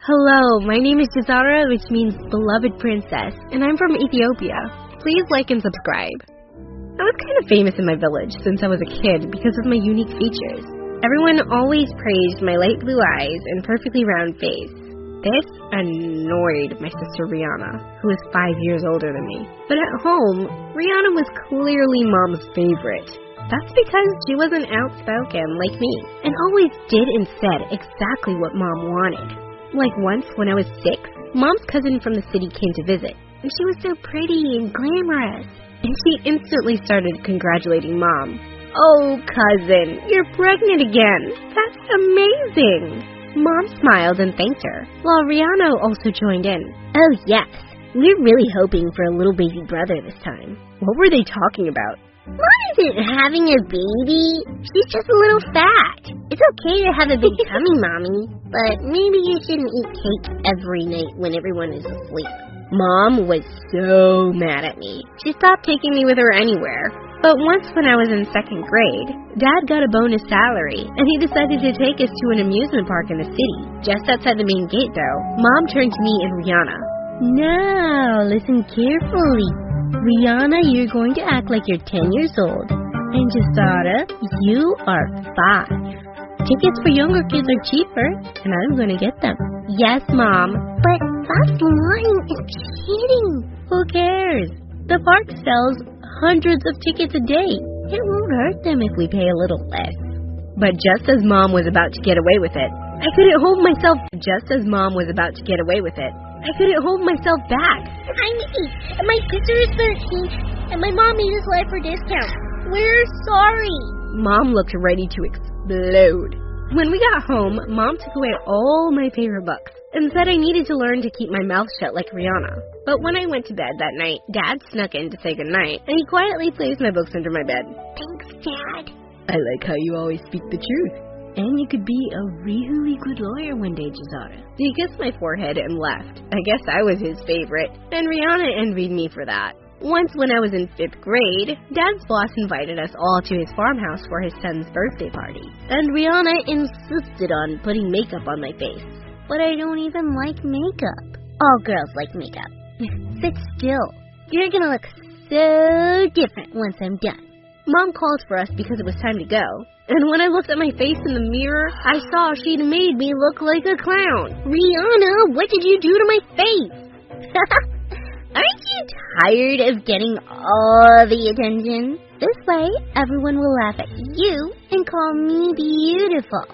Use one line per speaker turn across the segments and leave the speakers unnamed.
Hello, my name is Jazara, which means beloved princess, and I'm from Ethiopia. Please like and subscribe. I was kind of famous in my village since I was a kid because of my unique features. Everyone always praised my light blue eyes and perfectly round face. This annoyed my sister Rihanna, who is 5 years older than me. But at home, Rihanna was clearly Mom's favorite. That's because she wasn't outspoken like me, and always did and said exactly what Mom wanted. Like once when I was 6, Mom's cousin from the city came to visit, and she was so pretty and glamorous. And she instantly started congratulating Mom. "Oh, cousin, you're pregnant again. That's amazing." Mom smiled and thanked her, while Rihanna also joined in.
"Oh, yes. We're really hoping for a little baby brother this time."
What were they talking about?
Mom isn't having a baby. She's just a little fat. It's okay to have a big tummy, Mommy. But maybe you shouldn't eat cake every night when everyone is asleep.
Mom was so mad at me. She stopped taking me with her anywhere. But once when I was in 2nd grade, Dad got a bonus salary, and he decided to take us to an amusement park in the city. Just outside the main gate, though, Mom turned to me and Rihanna.
"Now, listen carefully. Rihanna, you're going to act like you're 10 years old. And Jazara, you are 5. Tickets for younger kids are cheaper, and I'm going to get them."
"Yes, Mom."
"But that's lying and cheating."
"Who cares? The park sells hundreds of tickets a day. It won't hurt them if we pay a little less." But just as Mom was about to get away with it, I couldn't hold myself back.
"I'm 8, and my sister is 13, and my mom made us live for discount. We're sorry."
Mom looked ready to explode. When we got home, Mom took away all my favorite books and said I needed to learn to keep my mouth shut like Rihanna. But when I went to bed that night, Dad snuck in to say goodnight, and he quietly placed my books under my bed.
"Thanks, Dad."
"I like how you always speak the truth. And you could be a really good lawyer one day, Jazara." He kissed my forehead and left. I guess I was his favorite, and Rihanna envied me for that. Once when I was in 5th grade, Dad's boss invited us all to his farmhouse for his son's birthday party. And Rihanna insisted on putting makeup on my face.
But I don't even like makeup. All girls like makeup. Sit still. You're gonna look so different once I'm done.
Mom called for us because it was time to go. And when I looked at my face in the mirror, I saw she'd made me look like a clown.
"Rihanna, what did you do to my face?" "Aren't you tired of getting all the attention? This way, everyone will laugh at you and call me beautiful."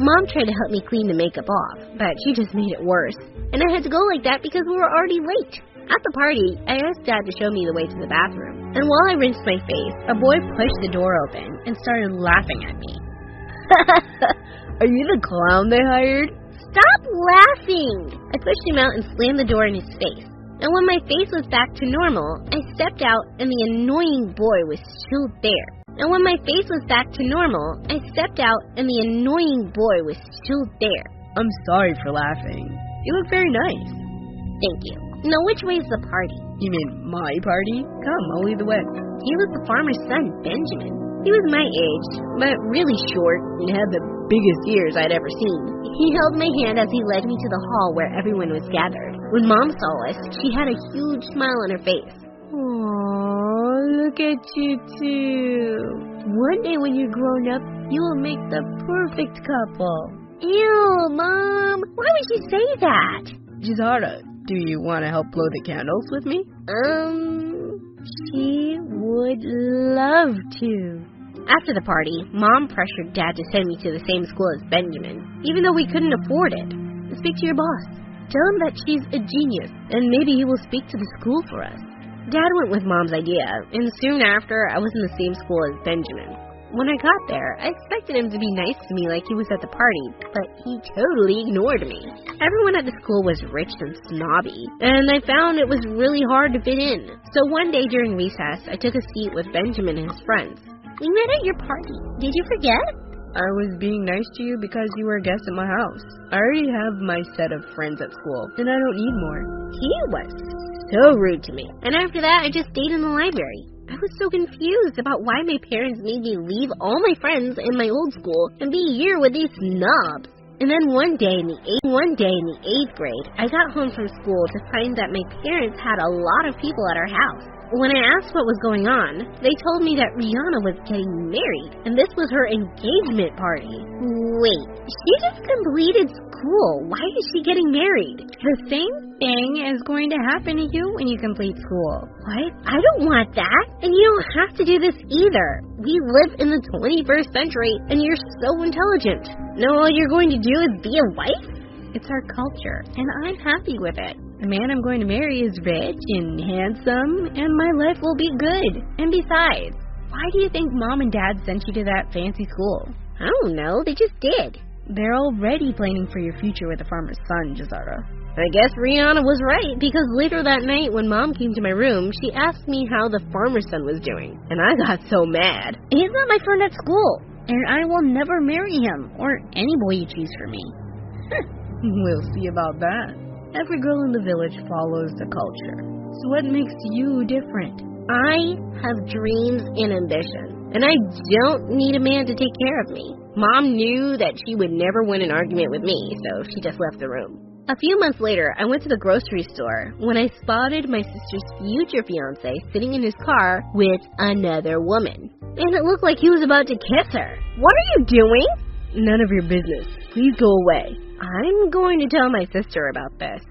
Mom tried to help me clean the makeup off, but she just made it worse. And I had to go like that because we were already late. At the party, I asked Dad to show me the way to the bathroom. And while I rinsed my face, a boy pushed the door open and started laughing at me. "Are you the clown they hired?"
"Stop laughing!"
I pushed him out and slammed the door in his face. And when my face was back to normal, I stepped out and the annoying boy was still there. "I'm sorry for laughing. You look very nice."
"Thank you. Now, which way's the party?"
"You mean my party? Come, I'll lead the way." He was the farmer's son, Benjamin. He was my age, but really short and had the biggest ears I'd ever seen. He held my hand as he led me to the hall where everyone was gathered. When Mom saw us, she had a huge smile on her face. "Aww, look at you two. One day when you're grown up, you will make the perfect couple."
"Ew, Mom. Why would you say that?"
"Jazara, do you want to help blow the candles with me?" She would love to. After the party, Mom pressured Dad to send me to the same school as Benjamin, even though we couldn't afford it. "Speak to your boss. Tell him that she's a genius, and maybe he will speak to the school for us." Dad went with Mom's idea, and soon after, I was in the same school as Benjamin. When I got there, I expected him to be nice to me like he was at the party, but he totally ignored me. Everyone at the school was rich and snobby, and I found it was really hard to fit in. So one day during recess, I took a seat with Benjamin and his friends.
"We met at your party. Did you forget?"
"I was being nice to you because you were a guest at my house. I already have my set of friends at school, and I don't need more." He was so rude to me, and after that, I just stayed in the library. I was so confused about why my parents made me leave all my friends in my old school and be here with these snobs. And then one day in the 8th grade, I got home from school to find that my parents had a lot of people at our house. When I asked what was going on, they told me that Rihanna was getting married, and this was her engagement party. Wait, she just completed school. Why is she getting married?
The same thing is going to happen to you when you complete school.
What? I don't want that. And you don't have to do this either. We live in the 21st century, and you're so intelligent. Now all you're going to do is be a wife?
It's our culture, and I'm happy with it. The man I'm going to marry is rich and handsome, and my life will be good. And besides, why do you think Mom and Dad sent you to that fancy school?
I don't know. They just did.
They're already planning for your future with a farmer's son, Jazara.
I guess Rihanna was right, because later that night when Mom came to my room, she asked me how the farmer's son was doing, and I got so mad.
He's not my friend at school, and I will never marry him, or any boy you choose for me. We'll see about that. Every girl in the village follows the culture. So what makes you different?
I have dreams and ambition, and I don't need a man to take care of me. Mom knew that she would never win an argument with me, so she just left the room. A few months later, I went to the grocery store when I spotted my sister's future fiancé sitting in his car with another woman. And it looked like he was about to kiss her. What are you doing?
None of your business. Please go away.
I'm going to tell my sister about this.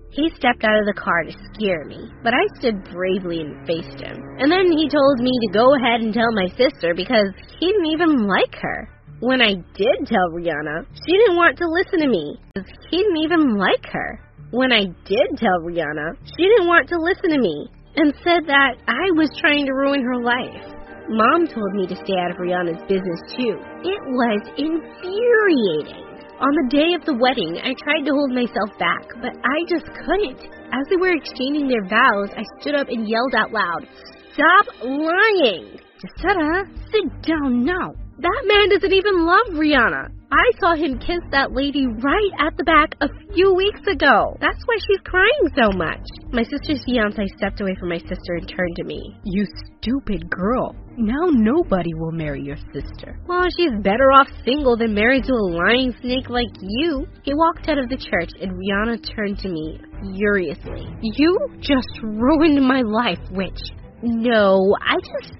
He stepped out of the car to scare me, but I stood bravely and faced him. And then he told me to go ahead and tell my sister because he didn't even like her. When I did tell Rihanna, she didn't want to listen to me because he didn't even like her. When I did tell Rihanna, she didn't want to listen to me and said that I was trying to ruin her life. Mom told me to stay out of Rihanna's business too. It was infuriating. On the day of the wedding, I tried to hold myself back, but I just couldn't. As they were exchanging their vows, I stood up and yelled out loud, "Stop lying!"
Jazara, sit down now.
That man doesn't even love Rihanna. I saw him kiss that lady right at the back a few weeks ago. That's why she's crying so much. My sister's fiancé stepped away from my sister and turned to me.
You stupid girl. Now nobody will marry your sister.
Well, she's better off single than married to a lying snake like you. He walked out of the church and Rihanna turned to me furiously. You just ruined my life, witch. No, I just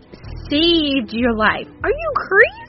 saved your life. Are you crazy?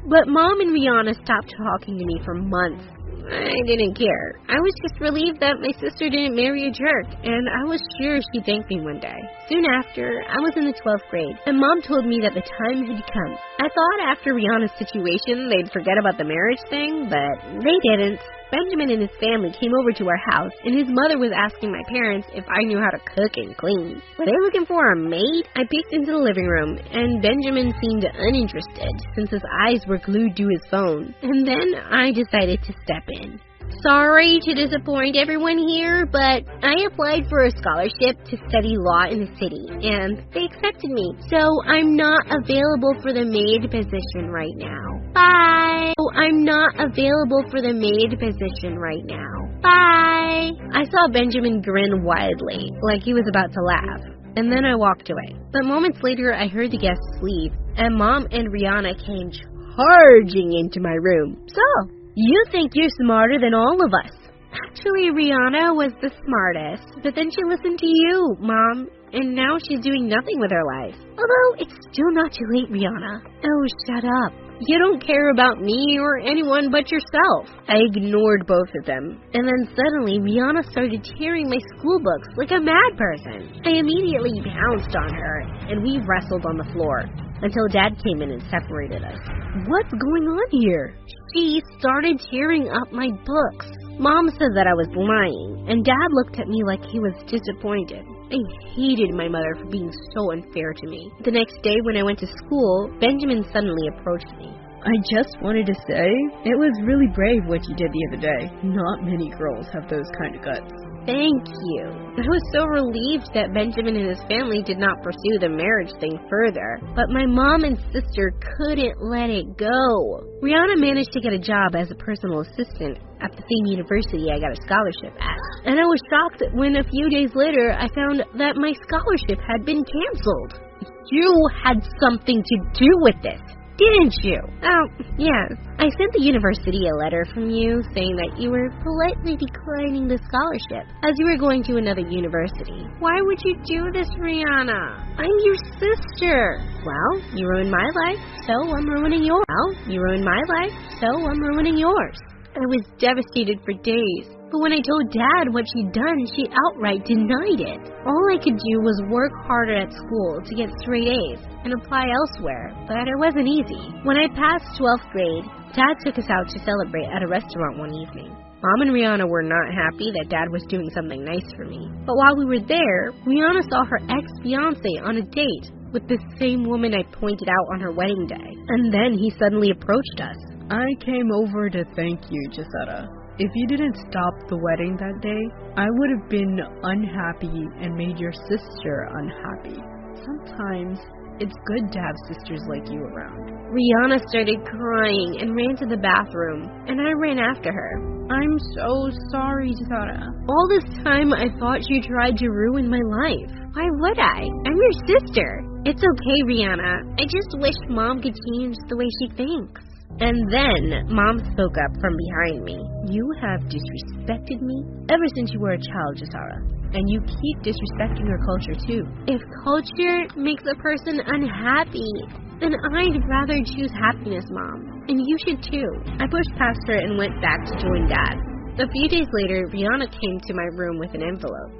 But Mom and Rihanna stopped talking to me for months. I didn't care. I was just relieved that my sister didn't marry a jerk, and I was sure she'd thank me one day. Soon after, I was in the 12th grade, and Mom told me that the time had come. I thought after Rihanna's situation, they'd forget about the marriage thing, but they didn't. Benjamin and his family came over to our house, and his mother was asking my parents if I knew how to cook and clean. Were they looking for a maid? I peeked into the living room, and Benjamin seemed uninterested since his eyes were glued to his phone. And then I decided to step in. Sorry to disappoint everyone here, but I applied for a scholarship to study law in the city, and they accepted me. So I'm not available for the maid position right now. Bye. So I'm not available for the maid position right now. Bye. I saw Benjamin grin widely, like he was about to laugh, and then I walked away. But moments later, I heard the guests leave, and Mom and Rihanna came charging into my room. So, you think you're smarter than all of us. Actually, Rihanna was the smartest, but then she listened to you, Mom, and now she's doing nothing with her life. Although, it's still not too late, Rihanna. Oh, shut up. You don't care about me or anyone but yourself. I ignored both of them, and then suddenly Rihanna started tearing my school books like a mad person. I immediately pounced on her, and we wrestled on the floor until Dad came in and separated us.
What's going on here?
She started tearing up my books. Mom said that I was lying, and Dad looked at me like he was disappointed. I hated my mother for being so unfair to me. The next day when I went to school, Benjamin suddenly approached me.
I just wanted to say, it was really brave what you did the other day. Not many girls have those kind of guts.
Thank you. I was so relieved that Benjamin and his family did not pursue the marriage thing further, but my mom and sister couldn't let it go. Rihanna managed to get a job as a personal assistant at the same university I got a scholarship at, and I was shocked when a few days later I found that my scholarship had been canceled. You had something to do with this. didn't you? Oh, yes. I sent the university a letter from you saying that you were politely declining the scholarship as you were going to another university. Why would you do this, Rihanna? I'm your sister. Well, you ruined my life, so I'm ruining yours. I was devastated for days. But when I told Dad what she'd done, she outright denied it. All I could do was work harder at school to get straight A's and apply elsewhere, but it wasn't easy. When I passed 12th grade, Dad took us out to celebrate at a restaurant one evening. Mom and Rihanna were not happy that Dad was doing something nice for me. But while we were there, Rihanna saw her ex-fiancé on a date with the same woman I pointed out on her wedding day. And then he suddenly approached us.
I came over to thank you, Gisetta. If you didn't stop the wedding that day, I would have been unhappy and made your sister unhappy. Sometimes it's good to have sisters like you around.
Rihanna started crying and ran to the bathroom, and I ran after her.
I'm so sorry, Gisetta.
All this time, I thought you tried to ruin my life. Why would I? I'm your sister. It's okay, Rihanna. I just wish Mom could change the way she thinks. And then, Mom spoke up from behind me.
You have disrespected me ever since you were a child, Gisetta. And you keep disrespecting your culture, too.
If culture makes a person unhappy, then I'd rather choose happiness, Mom. And you should, too. I pushed past her and went back to join Dad. A few days later, Rihanna came to my room with an envelope.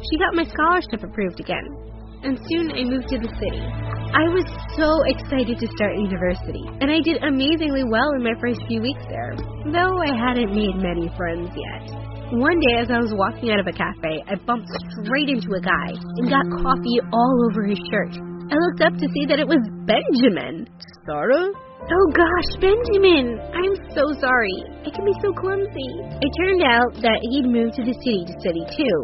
She got my scholarship approved again. And soon I moved to the city. I was so excited to start university, and I did amazingly well in my first few weeks there, though I hadn't made many friends yet. One day as I was walking out of a cafe, I bumped straight into a guy and got coffee all over his shirt. I looked up to see that it was Benjamin.
Sarah?
Oh gosh, Benjamin! I'm so sorry. I can be so clumsy. It turned out that he'd moved to the city to study too,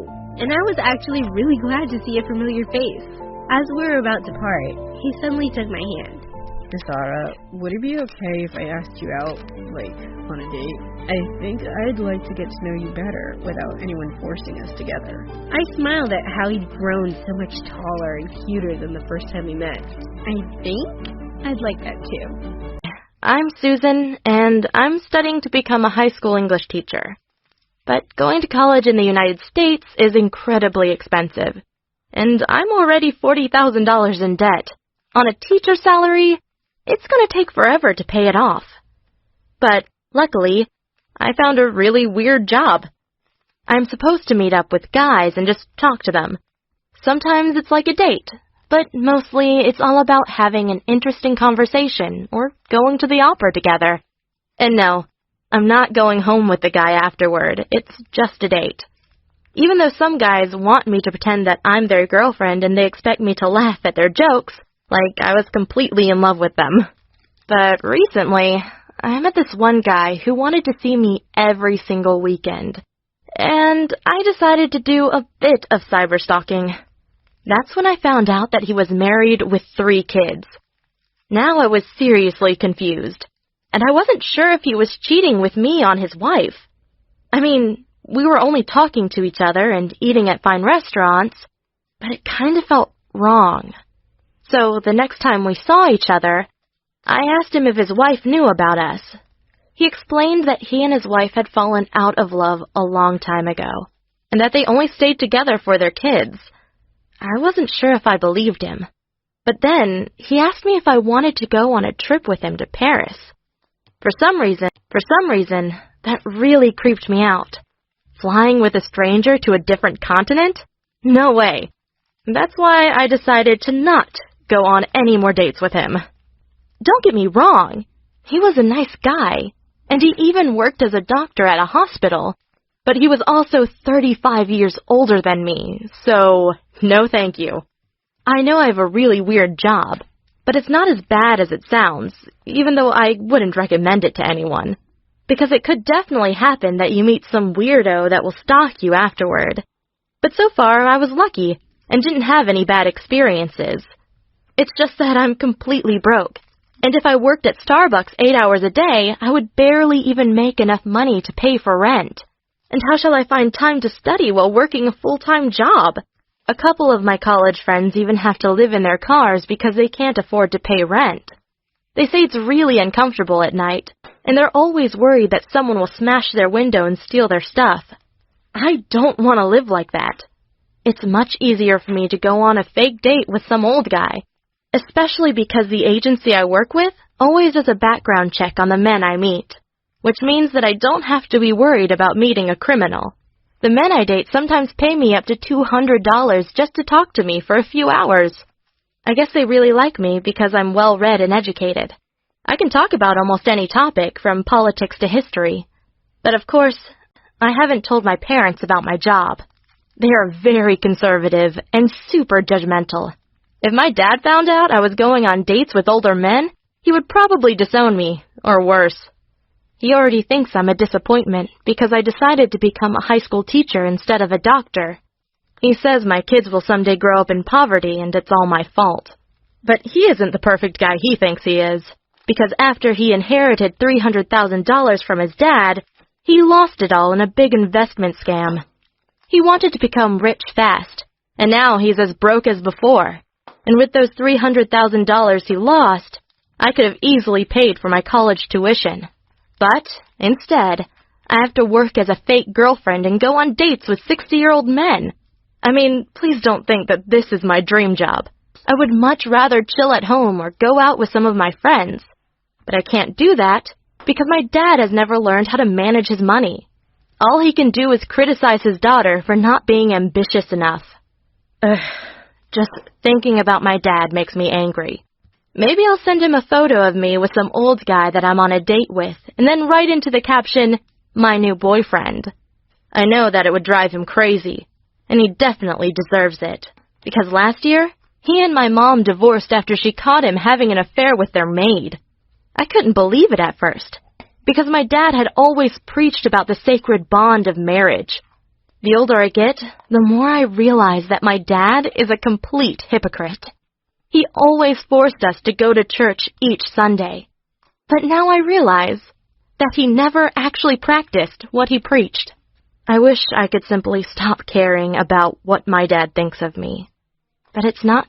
and I was actually really glad to see a familiar face. As we were about to part, he suddenly took my hand.
Sarah, would it be okay if I asked you out, on a date? I think I'd like to get to know you better without anyone forcing us together.
I smiled at how he'd grown so much taller and cuter than the first time we met. I think I'd like that too.
I'm Susan, and I'm studying to become a high school English teacher. But going to college in the United States is incredibly expensive. And I'm already $40,000 in debt. On a teacher salary, it's going to take forever to pay it off. But luckily, I found a really weird job. I'm supposed to meet up with guys and just talk to them. Sometimes it's like a date, but mostly it's all about having an interesting conversation or going to the opera together. And no, I'm not going home with the guy afterward. It's just a date. Even though some guys want me to pretend that I'm their girlfriend and they expect me to laugh at their jokes, like I was completely in love with them. But recently, I met this one guy who wanted to see me every single weekend. And I decided to do a bit of cyberstalking. That's when I found out that he was married with 3 kids. Now I was seriously confused, and I wasn't sure if he was cheating with me on his wife. I mean, we were only talking to each other and eating at fine restaurants, but it kind of felt wrong. So the next time we saw each other, I asked him if his wife knew about us. He explained that he and his wife had fallen out of love a long time ago, and that they only stayed together for their kids. I wasn't sure if I believed him. But then he asked me if I wanted to go on a trip with him to Paris. For some reason, that really creeped me out. Flying with a stranger to a different continent? No way. That's why I decided to not go on any more dates with him. Don't get me wrong. He was a nice guy, and he even worked as a doctor at a hospital. But he was also 35 years older than me, so no thank you. I know I have a really weird job, but it's not as bad as it sounds, even though I wouldn't recommend it to anyone. Because it could definitely happen that you meet some weirdo that will stalk you afterward. But so far, I was lucky and didn't have any bad experiences. It's just that I'm completely broke, and if I worked at Starbucks 8 hours a day, I would barely even make enough money to pay for rent. And how shall I find time to study while working a full-time job? A couple of my college friends even have to live in their cars because they can't afford to pay rent. They say it's really uncomfortable at night, and they're always worried that someone will smash their window and steal their stuff. I don't want to live like that. It's much easier for me to go on a fake date with some old guy, especially because the agency I work with always does a background check on the men I meet, which means that I don't have to be worried about meeting a criminal. The men I date sometimes pay me up to $200 just to talk to me for a few hours. I guess they really like me because I'm well-read and educated. I can talk about almost any topic, from politics to history. But of course, I haven't told my parents about my job. They are very conservative and super judgmental. If my dad found out I was going on dates with older men, he would probably disown me, or worse. He already thinks I'm a disappointment because I decided to become a high school teacher instead of a doctor. He says my kids will someday grow up in poverty and it's all my fault. But he isn't the perfect guy he thinks he is, because after he inherited $300,000 from his dad, he lost it all in a big investment scam. He wanted to become rich fast, and now he's as broke as before. And with those $300,000 he lost, I could have easily paid for my college tuition. But, instead, I have to work as a fake girlfriend and go on dates with 60-year-old men. I mean, please don't think that this is my dream job. I would much rather chill at home or go out with some of my friends. But I can't do that because my dad has never learned how to manage his money. All he can do is criticize his daughter for not being ambitious enough. Just thinking about my dad makes me angry. Maybe I'll send him a photo of me with some old guy that I'm on a date with, and then write into the caption, "My new boyfriend." I know that it would drive him crazy, and he definitely deserves it, because last year, he and my mom divorced after she caught him having an affair with their maid. I couldn't believe it at first, because my dad had always preached about the sacred bond of marriage. The older I get, the more I realize that my dad is a complete hypocrite. He always forced us to go to church each Sunday. But now I realize that he never actually practiced what he preached. I wish I could simply stop caring about what my dad thinks of me. But it's not